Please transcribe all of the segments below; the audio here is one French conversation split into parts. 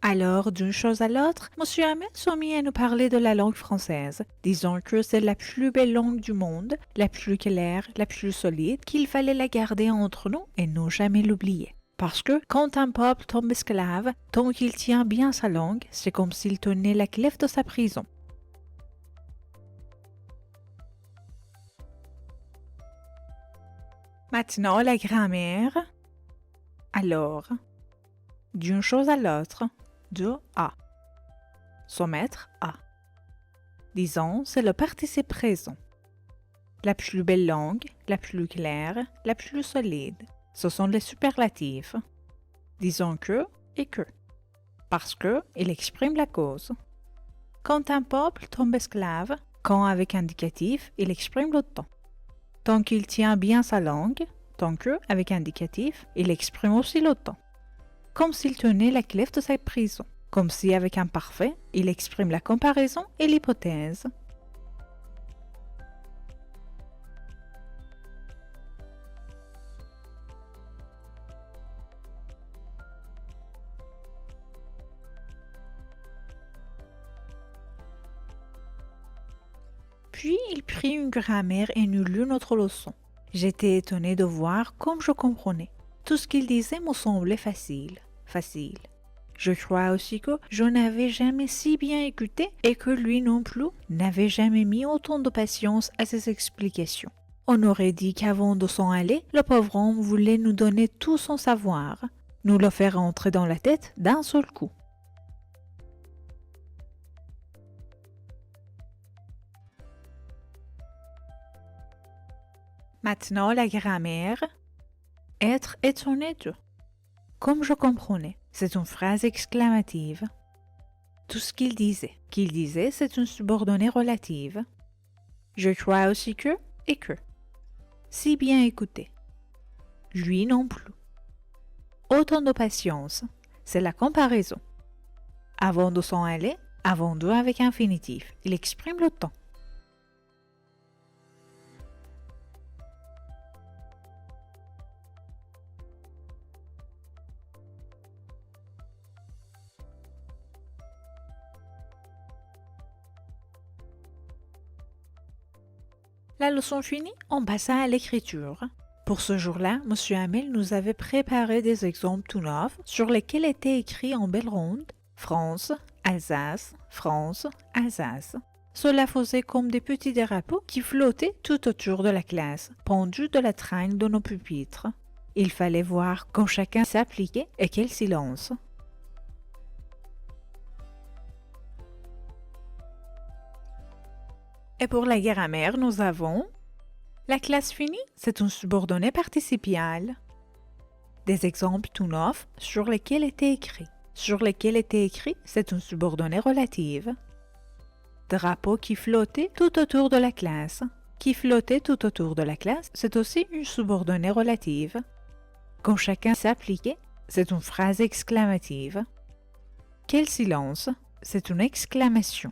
Alors, d'une chose à l'autre, Monsieur Hamel s'est mis à nous parler de la langue française, disant que c'est la plus belle langue du monde, la plus claire, la plus solide, qu'il fallait la garder entre nous et ne jamais l'oublier. Parce que quand un peuple tombe esclave, tant qu'il tient bien sa langue, c'est comme s'il tenait la clef de sa prison. Maintenant, la grammaire. Alors, d'une chose à l'autre, de à. Soumettre à. Disons, c'est le participe présent. La plus belle langue, la plus claire, la plus solide. Ce sont les superlatifs. Disons que et que. Parce que, il exprime la cause. Quand un peuple tombe esclave, quand avec indicatif, il exprime le temps. Tant qu'il tient bien sa langue, tant que, avec indicatif, il exprime aussi le temps. Comme s'il tenait la clef de sa prison. Comme si, avec un parfait, il exprime la comparaison et l'hypothèse. Puis, il prit une grammaire et nous lut notre leçon. J'étais étonnée de voir comme je comprenais. Tout ce qu'il disait me semblait facile. Je crois aussi que je n'avais jamais si bien écouté et que lui non plus n'avait jamais mis autant de patience à ses explications. On aurait dit qu'avant de s'en aller, le pauvre homme voulait nous donner tout son savoir, nous le faire entrer dans la tête d'un seul coup. Maintenant, la grammaire. Être étonné de. Comme je comprenais, c'est une phrase exclamative. Tout ce qu'il disait, c'est une subordonnée relative. Je crois aussi que et que. Si bien écouté. Lui non plus. Autant de patience, c'est la comparaison. Avant de s'en aller, avant de avec infinitif, il exprime le temps. La leçon finie, on passa à l'écriture. Pour ce jour-là, M. Hamel nous avait préparé des exemples tout neufs sur lesquels était écrit en belle ronde France, Alsace, France, Alsace. Cela faisait comme des petits drapeaux qui flottaient tout autour de la classe, pendus de la traîne de nos pupitres. Il fallait voir quand chacun s'appliquait et quel silence. Et pour la grammaire, nous avons la classe finie, c'est un subordonné participial. Des exemples tout neufs sur lesquels était écrit. Sur lesquels était écrit, c'est une subordonnée relative. Drapeau qui flottait tout autour de la classe. Qui flottait tout autour de la classe, c'est aussi une subordonnée relative. Quand chacun s'appliquait, c'est une phrase exclamative. Quel silence, c'est une exclamation.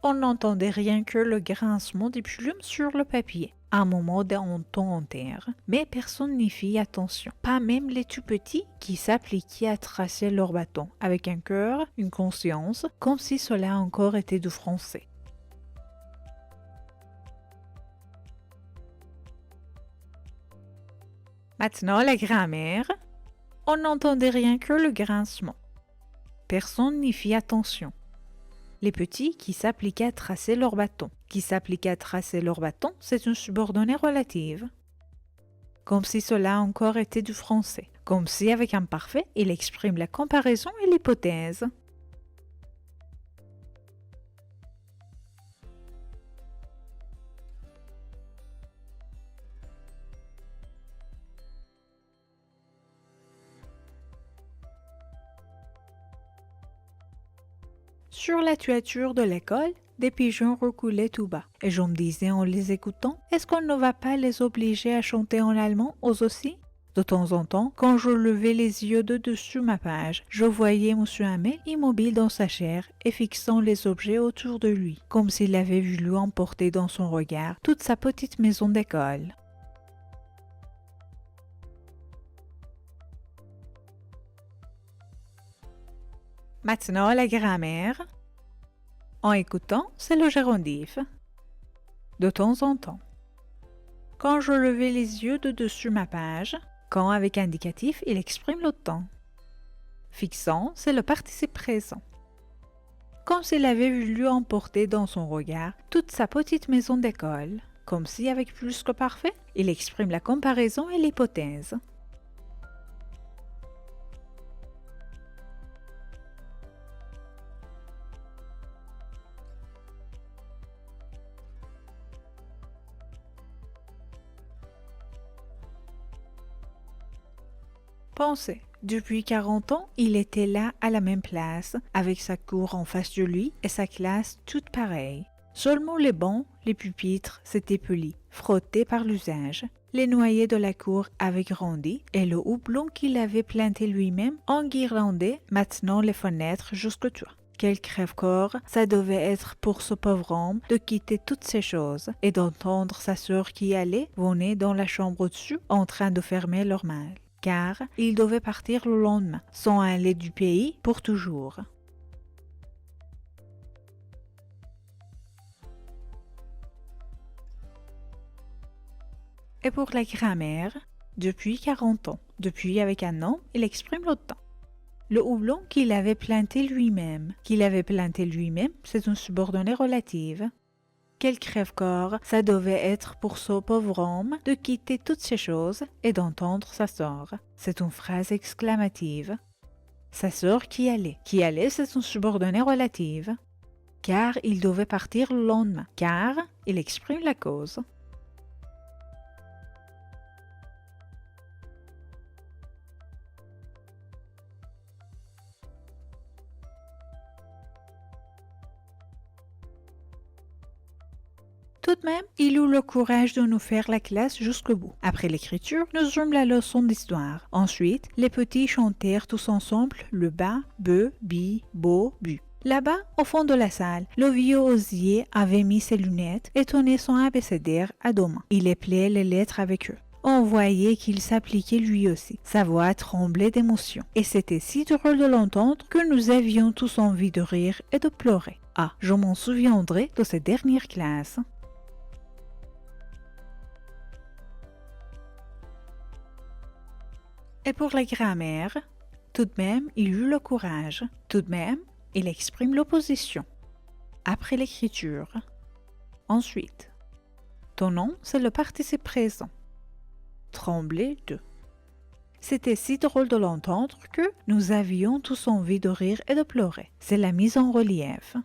On n'entendait rien que le grincement des plumes sur le papier. Un moment d'un ton en terre, mais personne n'y fit attention. Pas même les tout petits qui s'appliquaient à tracer leur bâton avec un cœur, une conscience, comme si cela encore était du français. Maintenant, la grammaire. On n'entendait rien que le grincement. Personne n'y fit attention. Les petits qui s'appliquaient à tracer leur bâton. Qui s'appliquaient à tracer leur bâton, c'est une subordonnée relative. Comme si cela encore était du français. Comme si, avec un parfait, il exprime la comparaison et l'hypothèse. Sur la toiture de l'école, des pigeons roucoulaient tout bas, et je me disais en les écoutant, est-ce qu'on ne va pas les obliger à chanter en allemand eux aussi? De temps en temps, quand je levais les yeux de dessus ma page, je voyais Monsieur Hamel immobile dans sa chair et fixant les objets autour de lui, comme s'il avait voulu emporter dans son regard toute sa petite maison d'école. Maintenant, la grammaire. En écoutant, c'est le gérondif. De temps en temps. Quand je levais les yeux de dessus ma page, quand avec indicatif, il exprime le temps. Fixant, c'est le participe présent. Comme s'il avait voulu emporter dans son regard toute sa petite maison d'école. Comme si, avec plus que parfait, il exprime la comparaison et l'hypothèse. Pensez, depuis 40 ans, il était là à la même place, avec sa cour en face de lui et sa classe toute pareille. Seulement les bancs, les pupitres s'étaient polis, frottés par l'usage. Les noyers de la cour avaient grandi et le houblon qu'il avait planté lui-même enguirlandait maintenant les fenêtres jusqu'au toit. Quel crève-corps ça devait être pour ce pauvre homme de quitter toutes ces choses et d'entendre sa sœur qui allait, venait dans la chambre au-dessus en train de fermer leur malle. Car il devait partir le lendemain, sans aller du pays pour toujours. Et pour la grammaire, depuis 40 ans, depuis avec un nom, il exprime le temps. Le houblon qu'il avait planté lui-même, c'est une subordonnée relative. Quel crève-corps ça devait être pour ce pauvre homme de quitter toutes ces choses et d'entendre sa sœur. C'est une phrase exclamative. Sa sœur qui allait, c'est une subordonnée relative. Car il devait partir le lendemain, car il exprime la cause. Tout de même, il eut le courage de nous faire la classe jusqu'au bout. Après l'écriture, nous eûmes la leçon d'histoire. Ensuite, les petits chantèrent tous ensemble le bas, be, bi, bo, bu. Là-bas, au fond de la salle, le vieux osier avait mis ses lunettes et tenait son abécédaire à deux mains. Il épelait les lettres avec eux. On voyait qu'il s'appliquait lui aussi. Sa voix tremblait d'émotion. Et c'était si drôle de l'entendre que nous avions tous envie de rire et de pleurer. Ah, je m'en souviendrai de cette dernière classe. Et pour la grammaire, tout de même, il eut le courage. Tout de même, il exprime l'opposition. Après l'écriture. Ensuite, ton nom, c'est le participe présent. Trembler de. C'était si drôle de l'entendre que nous avions tous envie de rire et de pleurer. C'est la mise en relief.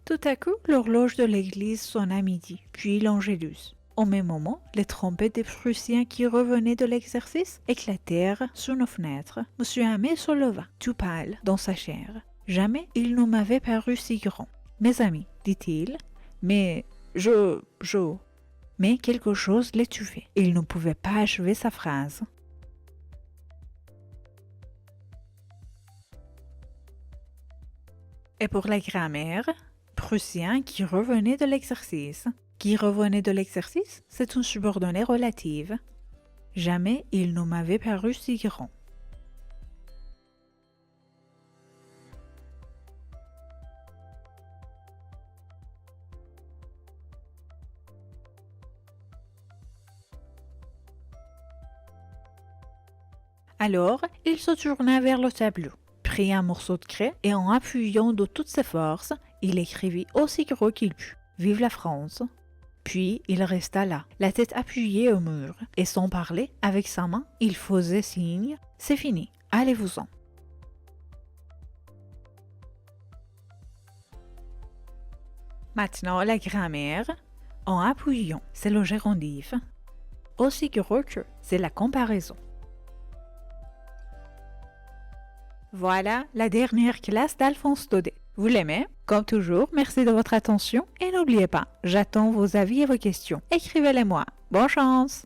Tout à coup, l'horloge de l'église sonna midi, puis l'Angélus. Au même moment, les trompettes des Prussiens qui revenaient de l'exercice éclatèrent sous nos fenêtres. Monsieur Hamel se leva, tout pâle, dans sa chair. Jamais il ne m'avait paru si grand. Mes amis, dit-il, mais Mais quelque chose l'étouffait. Il ne pouvait pas achever sa phrase. Et pour la grammaire, Prussien qui revenait de l'exercice. Qui revenait de l'exercice, c'est une subordonnée relative. Jamais il ne m'avait paru si grand. Alors, il se tourna vers le tableau, prit un morceau de craie et en appuyant de toutes ses forces, il écrivit aussi gros qu'il put. Vive la France. Puis il resta là, la tête appuyée au mur, et sans parler, avec sa main, il faisait signe « C'est fini, allez-vous-en ». Maintenant, la grammaire, en appuyant, c'est le gérondif. Aussi gros que, c'est la comparaison. Voilà la dernière classe d'Alphonse Daudet. Vous l'aimez? Comme toujours, merci de votre attention et n'oubliez pas, j'attends vos avis et vos questions. Écrivez-les moi. Bonne chance!